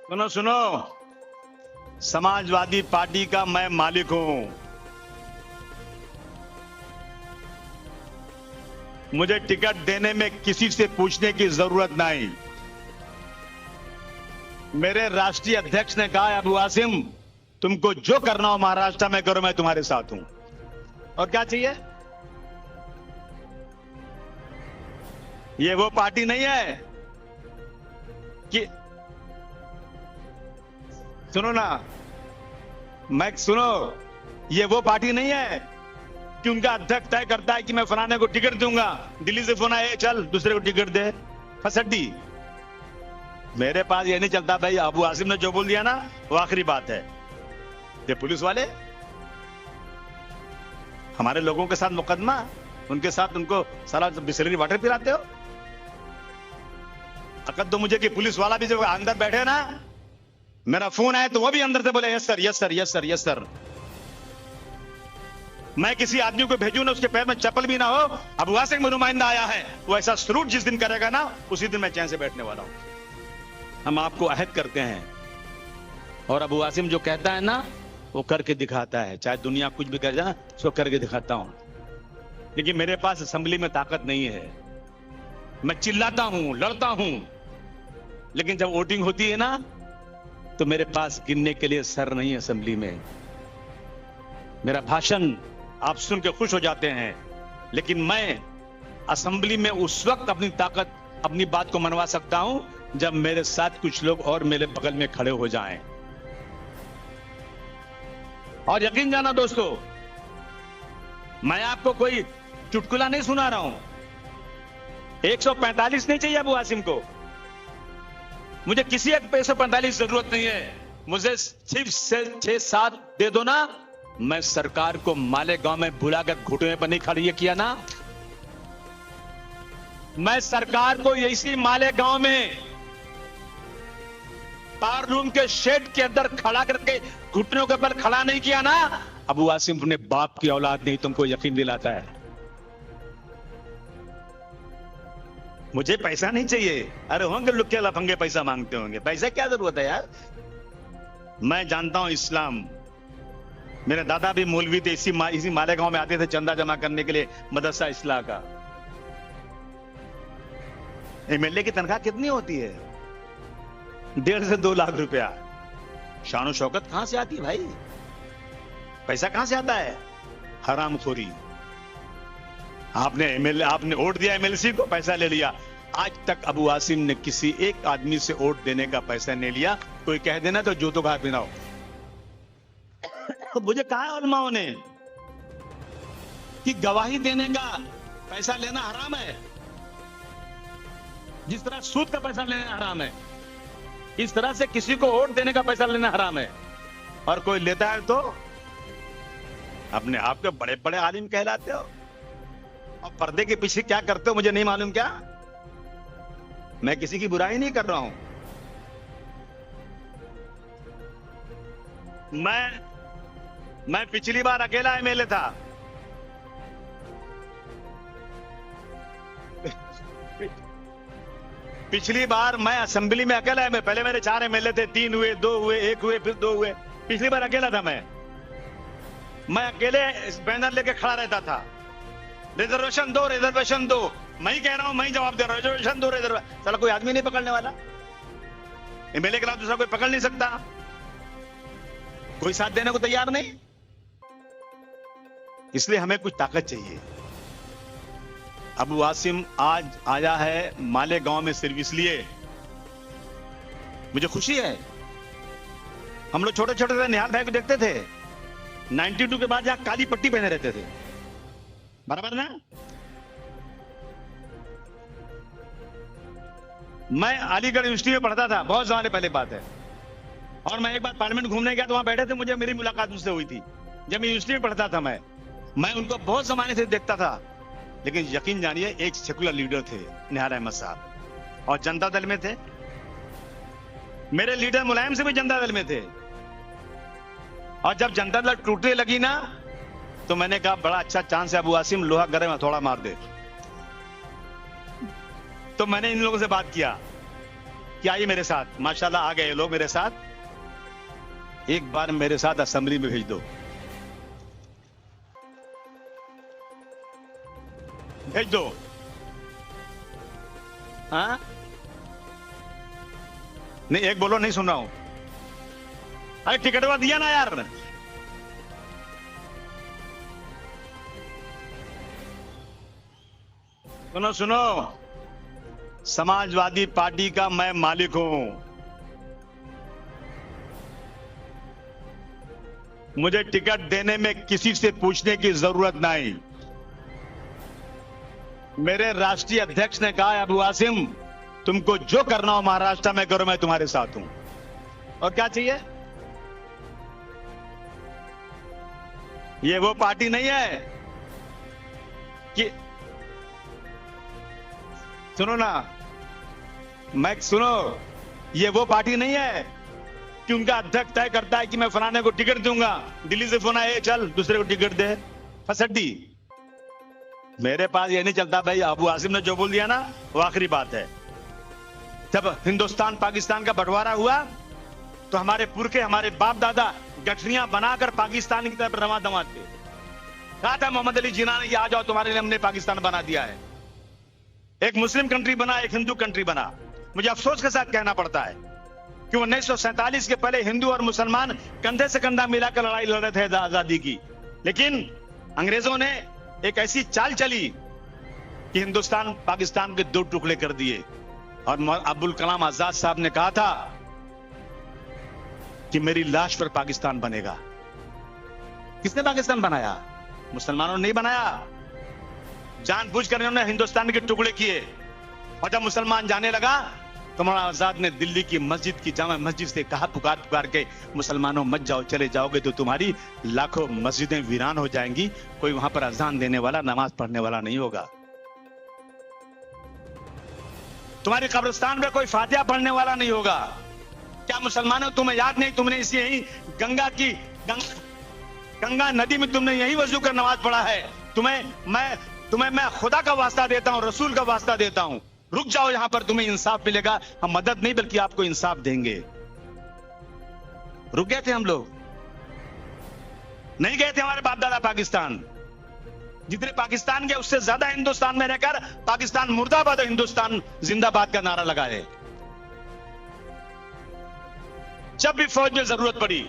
सुनो सुनो, समाजवादी पार्टी का मैं मालिक हूं। मुझे टिकट देने में किसी से पूछने की जरूरत नहीं। मेरे राष्ट्रीय अध्यक्ष ने कहा, अबू आसिम तुमको जो करना हो महाराष्ट्र में करो, मैं तुम्हारे साथ हूं। और क्या चाहिए? ये वो पार्टी नहीं है कि सुनो ना, मैं सुनो, ये वो पार्टी नहीं है कि उनका अध्यक्ष तय करता है कि मैं फलाने को टिकट दूंगा, दिल्ली से फोन आए चल दूसरे को टिकट दे, फसड्डी। मेरे पास ये नहीं चलता भाई। अबू आसिम ने जो बोल दिया ना वो आखिरी बात है। ये पुलिस वाले हमारे लोगों के साथ मुकदमा, उनके साथ उनको सारा बिस्लरी वाटर पिलाते हो। अकल तो मुझे कि पुलिस वाला भी जब अंदर बैठे ना, मेरा फोन आया तो वो भी अंदर से बोले yes sir yes sir yes sir yes sir. मैं किसी आदमी को भेजू ना, उसके पैर में चप्पल भी ना हो, अबू आसिम में नुमाइंदा आया है, वो ऐसा सलूट जिस दिन करेगा ना उसी दिन मैं चैन से बैठने वाला हूं। हम आपको अहद करते हैं और अबू आसिम जो कहता है ना वो करके दिखाता है। चाहे दुनिया कुछ भी कर जाए उसको करके दिखाता हूं। लेकिन मेरे पास असेंबली में ताकत नहीं है। मैं चिल्लाता हूं, लड़ता हूं, लेकिन जब वोटिंग होती है ना तो मेरे पास गिनने के लिए सर नहीं है असेंबली में। मेरा भाषण आप सुन के खुश हो जाते हैं, लेकिन मैं असेंबली में उस वक्त अपनी ताकत, अपनी बात को मनवा सकता हूं जब मेरे साथ कुछ लोग और मेरे बगल में खड़े हो जाएं। और यकीन जाना दोस्तों, मैं आपको कोई चुटकुला नहीं सुना रहा हूं। 145 नहीं चाहिए अबू आसिम को। मुझे किसी एक 145 जरूरत नहीं है। मुझे सिर्फ 6-7 दे दो ना। मैं सरकार को मालेगांव में बुलाकर घुटने पर नहीं खड़ी किया ना। मैं सरकार को इसी मालेगांव में पावर रूम के शेड के अंदर खड़ा करके घुटनों के ऊपर खड़ा नहीं किया ना। अबू आसिम अपने बाप की औलाद नहीं, तुमको यकीन दिलाता है। मुझे पैसा नहीं चाहिए। अरे होंगे लुक्के लफंगे पैसा मांगते होंगे, पैसा क्या जरूरत है यार। मैं जानता हूं इस्लाम। मेरे दादा भी मौलवी थे, इसी मालेगांव में आते थे चंदा जमा करने के लिए मदरसा इस्लाह का। एमएलए की तनख्वाह कितनी होती है? 1.5 से 2 लाख रुपया। शान शौकत कहां से आती है भाई? पैसा कहां से आता है? हरामखोरी। आपने वोट दिया एमएलसी को, पैसा ले लिया। आज तक अबू आसिम ने किसी एक आदमी से वोट देने का पैसा नहीं लिया। कोई कह देना तो जूतों का हाथ मिलाओ। मुझे कहा है उलमाओं ने कि गवाही देने का पैसा लेना हराम है। जिस तरह सूद का पैसा लेना हराम है, इस तरह से किसी को वोट देने का पैसा लेना हराम है। और कोई लेता है तो अपने आप को बड़े बड़े आलिम कहलाते हो, और पर्दे के पीछे क्या करते हो मुझे नहीं मालूम। क्या मैं किसी की बुराई नहीं कर रहा हूं। मैं पिछली बार अकेला एमएलए था। पिछली बार मैं असेंबली में अकेला है। पहले मेरे 4 एमएलए थे, 3 हुए, 2 हुए, 1 हुए, फिर 2 हुए। पिछली बार अकेला था मैं अकेले बैनर लेके खड़ा रहता था, रिजर्वेशन दो, रिजर्वेशन दो। मैं ही कह रहा हूं, मैं ही जवाब दे रहा हूं, रिजर्वेशन दो, रिजर्वेशन। चलो कोई आदमी नहीं पकड़ने वाला। एमएलए के अलावा दूसरा कोई पकड़ नहीं सकता। कोई साथ देने को तैयार नहीं। इसलिए हमें कुछ ताकत चाहिए। अबू आसिम आज आया है मालेगांव में सिर्फ इसलिए। मुझे खुशी है। हम लोग छोटे छोटे थे, निहाल भाई को देखते थे 92 के बाद जहां काली पट्टी पहने रहते थे, बराबर ना। मैं अलीगढ़ यूनिवर्सिटी में पढ़ता था, बहुत जमाने पहले बात है। और मैं एक बार पार्लियामेंट घूमने गया तो वहां बैठे थे, मेरी मुलाकात उनसे हुई थी जब मैं यूनिवर्सिटी में पढ़ता था। मैं उनको बहुत जमाने से देखता था। लेकिन यकीन जानिए, एक सेकुलर लीडर थे निहाल अहमद साहब, और जनता दल में थे। मेरे लीडर मुलायम से भी जनता दल में थे। और जब जनता दल टूटने लगी ना तो मैंने कहा बड़ा अच्छा चांस है अबू आसिम, लोहा गर्म है, थोड़ा मार दे। तो मैंने इन लोगों से बात किया कि आइए मेरे साथ, माशाल्लाह आ गए लोग मेरे साथ। एक बार मेरे साथ असेंबली में भेज दो, भेज दो। हाँ नहीं, एक बोलो, नहीं सुन रहा हूं। अरे टिकटवा दिया ना यार। सुनो सुनो, समाजवादी पार्टी का मैं मालिक हूं। मुझे टिकट देने में किसी से पूछने की जरूरत नहीं। मेरे राष्ट्रीय अध्यक्ष ने कहा, अबू आसिम तुमको जो करना हो महाराष्ट्र में करो, मैं तुम्हारे साथ हूं। और क्या चाहिए? ये वो पार्टी नहीं है कि, सुनो ना, मैं सुनो, ये वो पार्टी नहीं है कि उनका अध्यक्ष तय करता है कि मैं फलाने को टिकट दूंगा, दिल्ली से फोन आए चल दूसरे को टिकट दे, फसड्डी। मेरे पास ये नहीं चलता भाई। अबू आसिम ने जो बोल दिया ना वो आखिरी बात है। जब हिंदुस्तान पाकिस्तान का बंटवारा हुआ तो हमारे पुरखे, हमारे बाप दादा गठरियां बनाकर पाकिस्तान की तरफ रवा दवा थे। कहा था मोहम्मद अली जिन्ना ने कि आ जाओ तुम्हारे लिए हमने पाकिस्तान बना दिया है। एक मुस्लिम कंट्री बना, एक हिंदू कंट्री बना। मुझे अफसोस के साथ कहना पड़ता है कि 1947 के पहले हिंदू और मुसलमान कंधे से कंधा मिलाकर लड़ाई लड़ रहे थे आजादी की। लेकिन अंग्रेजों ने एक ऐसी चाल चली कि हिंदुस्तान पाकिस्तान के दो टुकड़े कर दिए। और अब्दुल कलाम आजाद साहब ने कहा था कि मेरी लाश पर पाकिस्तान बनेगा। किसने पाकिस्तान बनाया? मुसलमानों ने नहीं बनाया। जानबूझकर उन्होंने हिंदुस्तान के टुकड़े किए। और जब मुसलमान जाने लगा तो मौलाना आजाद ने दिल्ली की मस्जिद, की जामा मस्जिद से कहा, पुकार पुकार के, मुसलमानों मत जाओ, चले जाओगे तो तुम्हारी लाखों मस्जिदें वीरान हो जाएंगी। कोई वहां पर अजान देने वाला, नमाज पढ़ने वाला नहीं होगा। तुम्हारी कब्रिस्तान में कोई फातिहा पढ़ने वाला नहीं होगा। क्या मुसलमानों तुम्हें याद नहीं, तुमने इसी यही गंगा नदी में तुमने यही वजू कर नमाज पढ़ा है। तुम्हें मैं खुदा का वास्ता देता हूं, रसूल का वास्ता देता हूं, रुक जाओ, यहां पर तुम्हें इंसाफ मिलेगा। हम मदद नहीं बल्कि आपको इंसाफ देंगे। रुक गए थे हम लोग, नहीं गए थे हमारे बाप दादा पाकिस्तान। जितने पाकिस्तान गए उससे ज्यादा हिंदुस्तान में रहकर पाकिस्तान मुर्दाबाद और हिंदुस्तान जिंदाबाद का नारा लगाए। जब भी फौज में जरूरत पड़ी,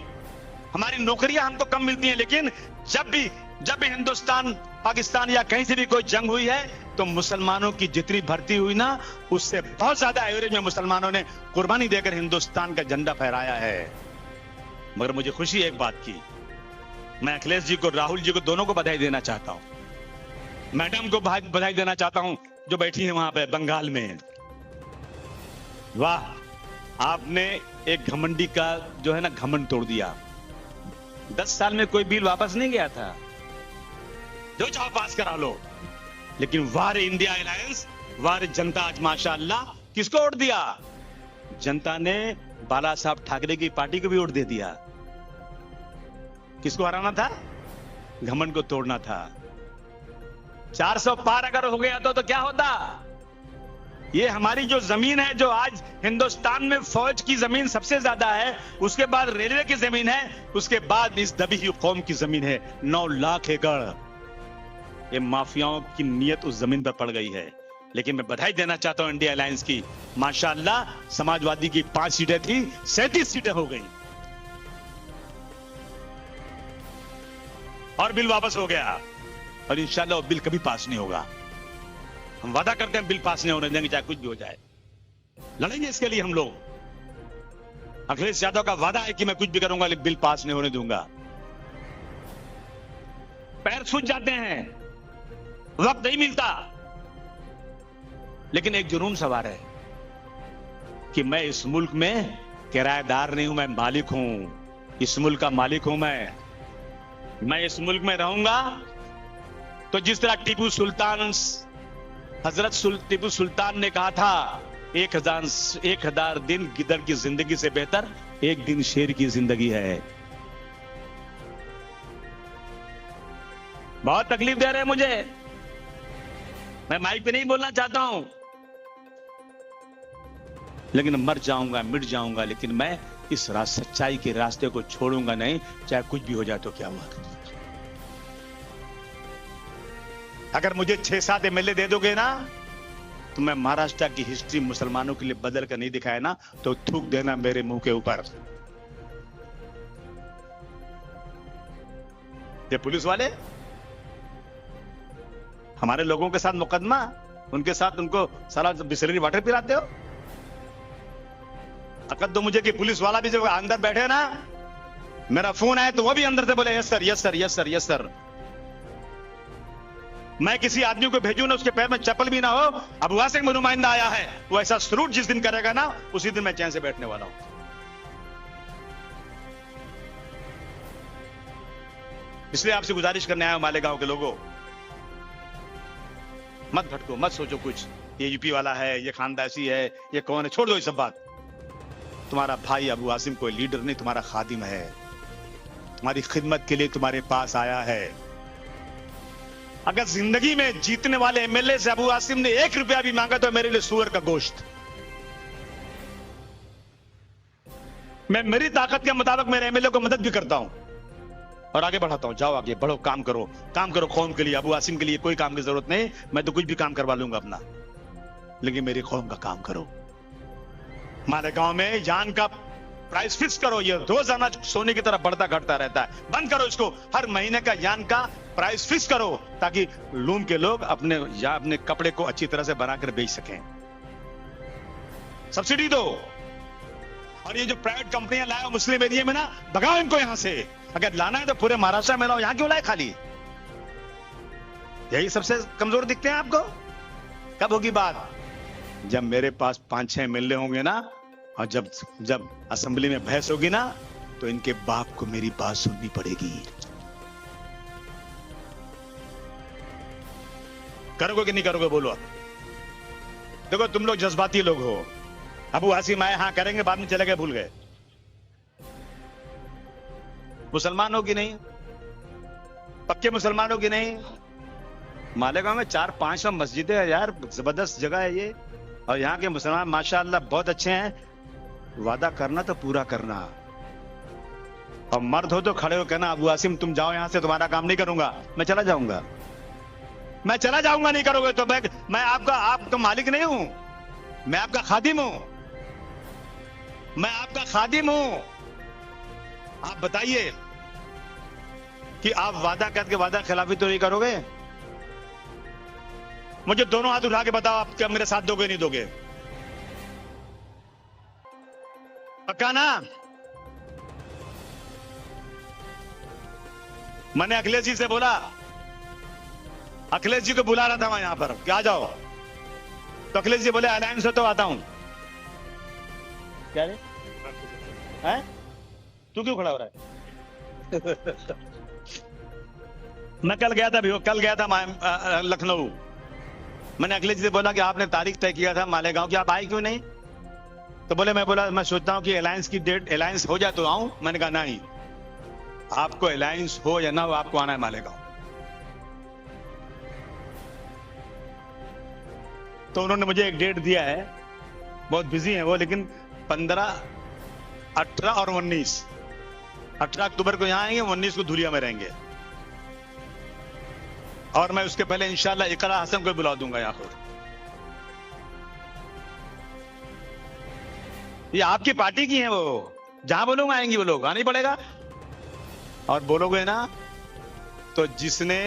हमारी नौकरियां हमको कम मिलती हैं, लेकिन जब भी हिंदुस्तान पाकिस्तान या कहीं से भी कोई जंग हुई है तो मुसलमानों की जितनी भर्ती हुई ना, उससे बहुत ज्यादा एवरेज में मुसलमानों ने कुर्बानी देकर हिंदुस्तान का झंडा फहराया है। मगर मुझे खुशी एक बात की, मैं अखिलेश जी को, राहुल जी को, दोनों को बधाई देना चाहता हूं। मैडम को बधाई देना चाहता हूं जो बैठी है वहां पे बंगाल में। वाह, आपने एक घमंडी का जो है ना घमंड तोड़ दिया। 10 साल में कोई बिल वापस नहीं गया था, जो चाहो पास करा लो। लेकिन वार इंडिया अलायंस, वार जनता, आज माशाअल्लाह किसको वोट दिया? जनता ने बाला साहब ठाकरे की पार्टी को भी वोट दे दिया। किसको हराना था? घमंड को तोड़ना था। 400 पार अगर हो गया तो क्या होता? ये हमारी जो जमीन है, जो आज हिंदुस्तान में फौज की जमीन सबसे ज्यादा है, उसके बाद रेलवे की जमीन है, उसके बाद इस दबी हुई कौम की जमीन है 9 लाख एकड़। ये माफियाओं की नीयत उस जमीन पर पड़ गई है। लेकिन मैं बधाई देना चाहता हूं इंडिया अलायंस की। माशाअल्लाह, समाजवादी की 5 सीटें थी, 37 सीटें हो गई और बिल वापस हो गया। और इंशाअल्लाह वो बिल कभी पास नहीं होगा। हम वादा करते हैं बिल पास नहीं होने देंगे, चाहे कुछ भी हो जाए। लड़ेंगे इसके लिए हम लोग। अखिलेश यादव का वादा है कि मैं कुछ भी करूंगा लेकिन बिल पास नहीं होने दूंगा। पैर सूज जाते हैं, वक्त नहीं मिलता, लेकिन एक जुनून सवार है कि मैं इस मुल्क में किराएदार नहीं हूं, मैं मालिक हूं। इस मुल्क का मालिक हूं मैं इस मुल्क में रहूंगा तो जिस तरह हजरत टीपू सुल्तान ने कहा था, 1000 दिन गिदड़ की जिंदगी से बेहतर एक दिन शेर की जिंदगी है। बहुत तकलीफ दे रहे हैं मुझे, मैं माइक पे नहीं बोलना चाहता हूं। लेकिन मर जाऊंगा, मिट जाऊंगा, लेकिन मैं इस सच्चाई के रास्ते को छोड़ूंगा नहीं, चाहे कुछ भी हो जाए तो क्या हुआ। अगर मुझे 6-7 एमएलए दे दोगे ना, तो मैं महाराष्ट्र की हिस्ट्री मुसलमानों के लिए बदल कर नहीं दिखाया ना, तो थूक देना मेरे मुंह के ऊपर। ये पुलिस वाले हमारे लोगों के साथ मुकदमा, उनके साथ उनको सारा बिसलेरी वाटर पिलाते हो। अकद दो मुझे कि पुलिस वाला भी जब अंदर बैठे ना, मेरा फोन आए तो वो भी अंदर से बोले yes sir, yes sir, yes sir, yes sir. मैं किसी आदमी को भेजूं ना, उसके पैर में चप्पल भी ना हो, अबू आसिम में नुमाइंदा आया है, वो ऐसा सलूट जिस दिन करेगा ना, उसी दिन मैं चैन से बैठने वाला हूं। इसलिए आपसे गुजारिश करने आया हूं, मालेगांव के लोगों, मत भटको, मत सोचो कुछ ये यूपी वाला है, ये खानदासी है, ये कौन है, छोड़ दो ये सब बात। तुम्हारा भाई अबू आसिम कोई लीडर नहीं, तुम्हारा खादिम है, तुम्हारी खिदमत के लिए तुम्हारे पास आया है। अगर जिंदगी में जीतने वाले एमएलए से अबू आसिम ने 1 रुपया भी मांगा तो मेरे लिए सूअर का गोश्त। मैं मेरी ताकत के मुताबिक मेरे एमएलए को मदद भी करता हूं और आगे बढ़ाता हूं। जाओ आगे बढ़ो, काम करो, काम करो कौम के लिए। अबू आसिम के लिए कोई काम की जरूरत नहीं, मैं तो कुछ भी काम करवा लूंगा अपना, लेकिन मेरी कौम का काम करो। मालेगांव में जान का प्राइस फिक्स करो, ये रोजाना सोने की तरह बढ़ता घटता रहता है, बंद करो इसको। हर महीने का यान का प्राइस फिक्स करो, ताकि लूम के लोग अपने कपड़े को अच्छी तरह से बनाकर बेच सकें। सब्सिडी दो, और ये जो प्राइवेट कंपनियां लाए हो मुस्लिम एरिया में ना, भगाओ इनको यहां से। अगर लाना है तो पूरे महाराष्ट्र में लाओ, यहां क्यों लाए खाली? यही सबसे कमजोर दिखते हैं आपको। कब होगी बात? जब मेरे पास 5-6 एमएलए होंगे ना, और जब असेंबली में बहस होगी ना, तो इनके बाप को मेरी बात सुननी पड़ेगी। करोगे कि नहीं करोगे बोलो। देखो तुम लोग जज्बाती लोग हो। अबू आसिम आए, हाँ करेंगे, बाद में चले गए, भूल गए। मुसलमान हो कि नहीं? पक्के मुसलमान हो कि नहीं? मालेगांव में 4-5 मस्जिदें है यार, जबरदस्त जगह है ये, और यहाँ के मुसलमान माशाअल्लाह बहुत अच्छे हैं। वादा करना तो पूरा करना, और मर्द हो तो खड़े हो कहना अबू आसिम तुम जाओ यहां से, तुम्हारा काम नहीं करूंगा, मैं चला जाऊंगा। मैं चला जाऊंगा, नहीं करोगे तो मैं आपका मालिक नहीं हूं, मैं आपका खादिम हूं, मैं आपका खादिम हूं। आप बताइए कि आप वादा करके वादा खिलाफी तो नहीं करोगे? मुझे दोनों हाथ उठा के बताओ, आप क्या मेरे साथ दोगे नहीं दोगे? पक्का ना? मैंने अखिलेश जी से बोला, अखिलेश जी को बुला रहा था मैं यहां पर कि आ जाओ, तो अखिलेश जी बोले अलायंस से तो आता हूं। क्या रे हैं? तू क्यों खड़ा हो रहा है? मैं कल गया था लखनऊ। मैंने अखिलेश जी से बोला कि आपने तारीख तय किया था मालेगांव की, आप आए क्यों नहीं? तो बोले मैं सोचता हूं कि अलायंस की डेट, अलायंस हो जाए तो आऊं। मैंने कहा नहीं, आपको अलायंस हो या ना हो, आपको आना है मालेगांव। तो उन्होंने मुझे एक डेट दिया है, बहुत बिजी है वो, लेकिन 15, 18 और 19, 18 अक्टूबर को यहां आएंगे, 19 को धुलिया में रहेंगे, और मैं उसके पहले इंशाल्लाह इकरा हसन को बुला दूंगा यहां पर। ये आपकी पार्टी की है, वो जहां बोलूंगा आएंगी वो लोग, आना ही पड़ेगा। और बोलोगे ना तो जिसने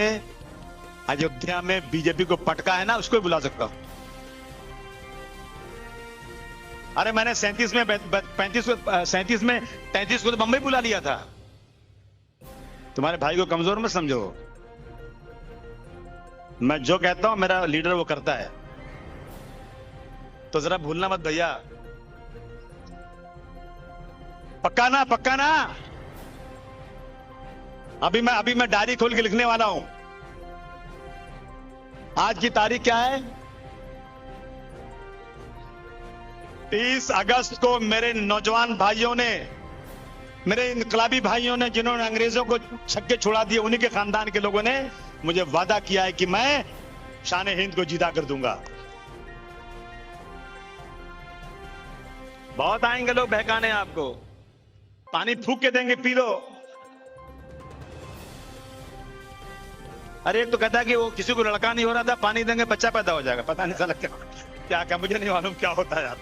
अयोध्या में बीजेपी को पटका है ना, उसको बुला सकता हूं। अरे मैंने 37 में 33 को तो बंबई बुला लिया था। तुम्हारे भाई को कमजोर मत समझो, मैं जो कहता हूं मेरा लीडर वो करता है, तो जरा भूलना मत भैया। पक्का ना? पक्का ना? अभी मैं डायरी खोल के लिखने वाला हूं। आज की तारीख क्या है? 30 अगस्त को मेरे नौजवान भाइयों ने, मेरे इनकलाबी भाइयों ने, जिन्होंने अंग्रेजों को छक्के छुड़ा दिए, उन्हीं के खानदान के लोगों ने मुझे वादा किया है कि मैं शान हिंद को जीता कर दूंगा। बहुत आएंगे लोग बहकाने आपको, पानी फूक के देंगे, पी लो। अरे एक तो कहता है कि वो किसी को लड़का नहीं हो रहा था, पानी देंगे बच्चा पैदा हो जाएगा। पता नहीं साला क्या मुझे नहीं मालूम क्या होता है यार।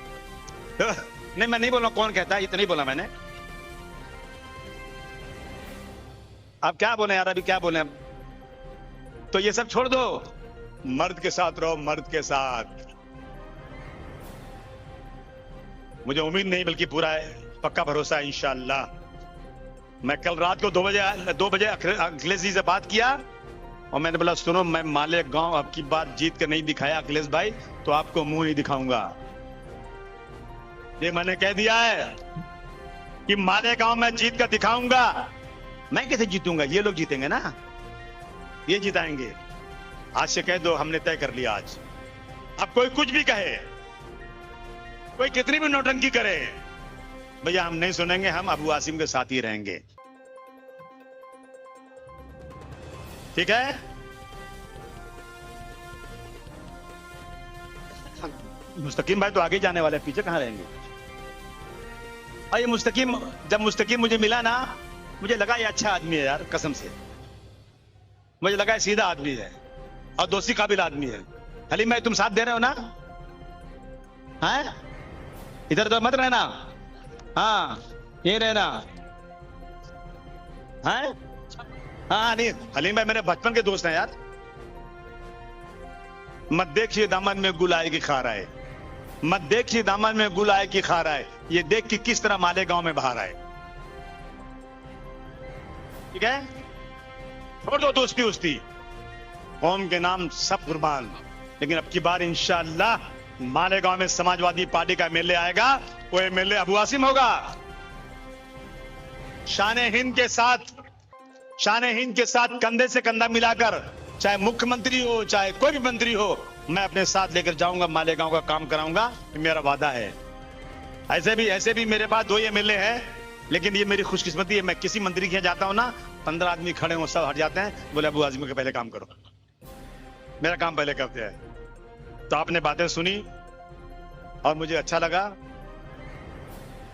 नहीं मैं नहीं बोल रहा कौन कहता है, इतना नहीं बोला मैंने। आप क्या बोले यार, अभी क्या बोले? तो ये सब छोड़ दो, मर्द के साथ रहो, मर्द के साथ। मुझे उम्मीद नहीं बल्कि पूरा पक्का भरोसा है इंशाअल्लाह। मैं कल रात को 2 बजे अखिलेश जी से बात किया और मैंने बोला सुनो, मैं मालेगांव अब की बार जीत कर नहीं दिखाया अखिलेश भाई तो आपको मुंह नहीं दिखाऊंगा। ये मैंने कह दिया है कि मालेगांव में जीत कर दिखाऊंगा। मैं कैसे जीतूंगा? ये लोग जीतेंगे ना, ये जिताएंगे। आज से कह दो हमने तय कर लिया। आज अब कोई कुछ भी कहे, कोई कितनी भी नौटंकी करे, भैया हम नहीं सुनेंगे, हम अबू आसिम के साथ ही रहेंगे। ठीक है? मुस्तकीम भाई तो आगे जाने वाले, पीछे कहां रहेंगे? और ये मुस्तकीम, जब मुस्तकीम मुझे मिला ना, मुझे लगा ये अच्छा आदमी है यार, कसम से मुझे लगा ये सीधा आदमी है और दोस्ती काबिल आदमी है। हलीम भाई तुम साथ दे रहे हो ना? हैं? इधर तो मत रहना, हाँ ये रहना। हैं? हाँ नहीं, हलीम भाई मेरे बचपन के दोस्त हैं यार। मत देखिए दामन में गुल आए कि खार आए, मत देखिए दामन में गुल आए कि खार आए, ये देख कि किस तरह मालेगांव में बाहर आए। ठीक है? छोड़ दो दोस्ती उस्ती, कौम के नाम सब कुर्बान। लेकिन अब की बार इंशाअल्लाह मालेगांव में समाजवादी पार्टी का एमएलए आएगा, वो एमएलए अबू आसिम होगा। शान हिंद के साथ कंधे से कंधा मिलाकर, चाहे मुख्यमंत्री हो चाहे कोई भी मंत्री हो, मैं अपने साथ लेकर जाऊंगा, मालेगांव का काम कराऊंगा, मेरा वादा है। ऐसे भी मेरे पास 2 एमएलए हैं, लेकिन ये मेरी खुशकिस्मती है। मैं किसी मंत्री के यहाँ जाता हूं ना, 15 आदमी खड़े हो, सब हट जाते हैं, बोले अबू आसिम के पहले काम करो, मेरा काम पहले करते हैं। तो आपने बातें सुनी और मुझे अच्छा लगा।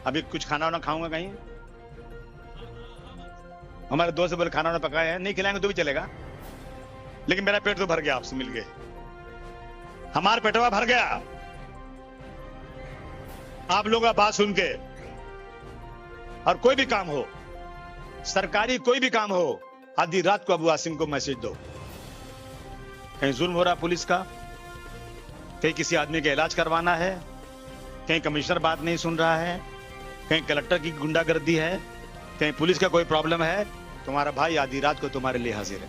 अभी कुछ खाना वाना खाऊंगा कहीं, हमारे दोस्त बोले खाना वाना पकाए हैं, नहीं खिलाएंगे तो भी चलेगा, लेकिन मेरा पेट तो भर गया आपसे मिल गए, हमारा पेटवा भर गया आप लोगों का बात सुन के। और कोई भी काम हो, सरकारी कोई भी काम हो, आधी रात को अबू आसिम को मैसेज दो। कहीं जुल्म हो रहा पुलिस का, कहीं किसी आदमी का इलाज करवाना है, कहीं कमिश्नर बात नहीं सुन रहा है, कहीं कलेक्टर की गुंडागर्दी है, कहीं पुलिस का कोई प्रॉब्लम है, तुम्हारा भाई आधी रात को तुम्हारे लिए हाजिर है,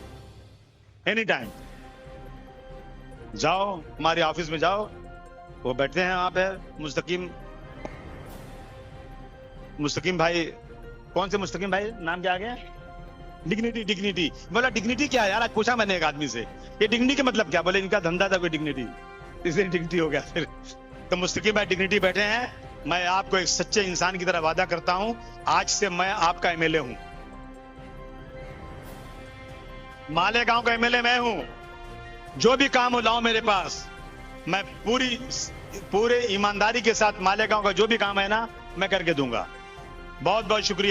एनी टाइम। जाओ हमारे ऑफिस में जाओ, वो बैठते हैं वहां पे मुस्तकीम भाई। कौन से मुस्तकीम भाई, नाम क्या आ गया? डिग्निटी। बोला डिग्निटी क्या है यार? आज पूछा मैंने एक आदमी से, ये डिग्निटी का मतलब क्या? बोले इनका धंधा था कोई डिग्निटी, इसलिए डिग्निटी हो गया फिर। तो मुस्तकीम भाई डिग्निटी बैठे हैं। मैं आपको एक सच्चे इंसान की तरह वादा करता हूं, आज से मैं आपका एमएलए हूं, मालेगांव का एमएलए मैं हूं। जो भी काम हो लाओ मेरे पास, मैं पूरे ईमानदारी के साथ मालेगांव का जो भी काम है ना, मैं करके दूंगा। बहुत बहुत शुक्रिया।